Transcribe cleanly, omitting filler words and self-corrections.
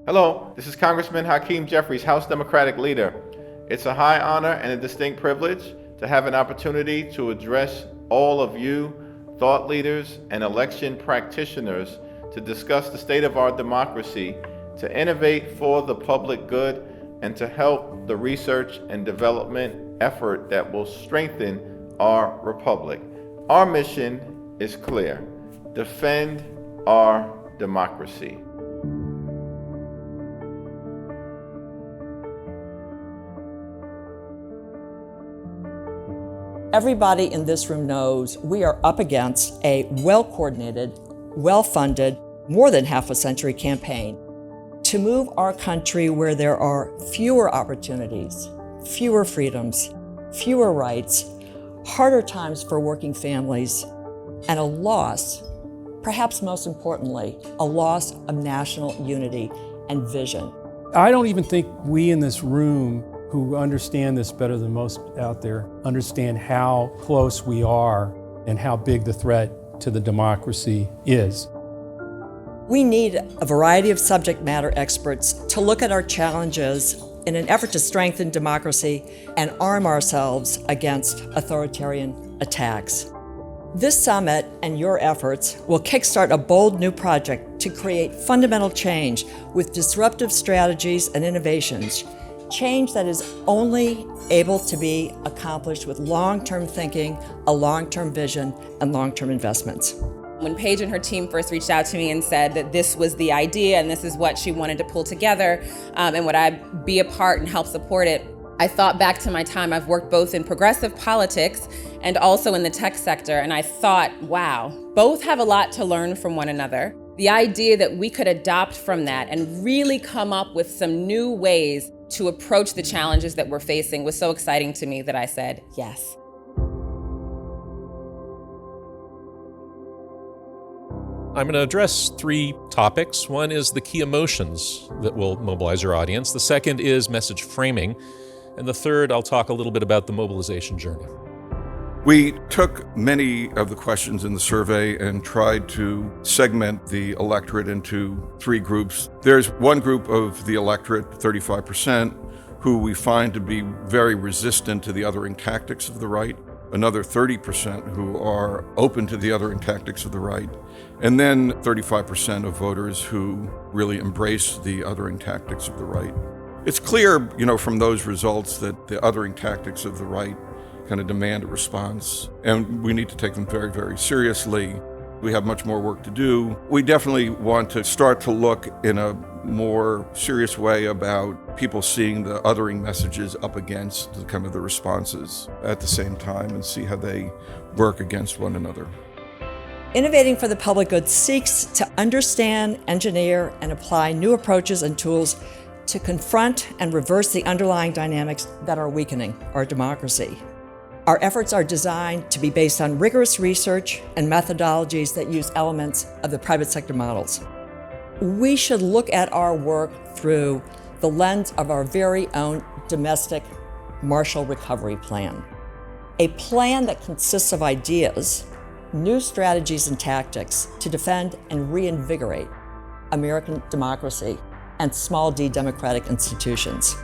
Hello, this is Congressman Hakeem Jeffries, House Democratic Leader. It's a high honor and a distinct privilege to have an opportunity to address all of you, thought leaders and election practitioners, to discuss the state of our democracy, to innovate for the public good, and to help the research and development effort that will strengthen our republic. Our mission is clear: defend our democracy. Everybody in this room knows we are up against a well-coordinated, well-funded, more than half a century campaign to move our country where there are fewer opportunities, fewer freedoms, fewer rights, harder times for working families, and a loss, perhaps most importantly, a loss of national unity and vision. I don't even think we in this room who understand this better than most out there understand how close we are and how big the threat to the democracy is. We need a variety of subject matter experts to look at our challenges in an effort to strengthen democracy and arm ourselves against authoritarian attacks. This summit and your efforts will kickstart a bold new project to create fundamental change with disruptive strategies and innovations. Change that is only able to be accomplished with long-term thinking, a long-term vision, and long-term investments. When Paige and her team first reached out to me and said that this was the idea and this is what she wanted to pull together, and would I be a part and help support it, I thought back to my time. I've worked both in progressive politics and also in the tech sector, and I thought, wow, both have a lot to learn from one another. The idea that we could adopt from that and really come up with some new ways to approach the challenges that we're facing was so exciting to me that I said yes. I'm going to address three topics. One is the key emotions that will mobilize your audience. The second is message framing. And the third, I'll talk a little bit about the mobilization journey. We took many of the questions in the survey and tried to segment the electorate into three groups. There's one group of the electorate, 35%, who we find to be very resistant to the othering tactics of the right, another 30% who are open to the othering tactics of the right, and then 35% of voters who really embrace the othering tactics of the right. It's clear, from those results that the othering tactics of the right kind of demand a response, and we need to take them very, very seriously. We have much more work to do. We definitely want to start to look in a more serious way about people seeing the othering messages up against the responses at the same time and see how they work against one another. Innovating for the public good seeks to understand, engineer, and apply new approaches and tools to confront and reverse the underlying dynamics that are weakening our democracy. Our efforts are designed to be based on rigorous research and methodologies that use elements of the private sector models. We should look at our work through the lens of our very own domestic Marshall Recovery Plan, a plan that consists of ideas, new strategies and tactics to defend and reinvigorate American democracy and small d democratic institutions.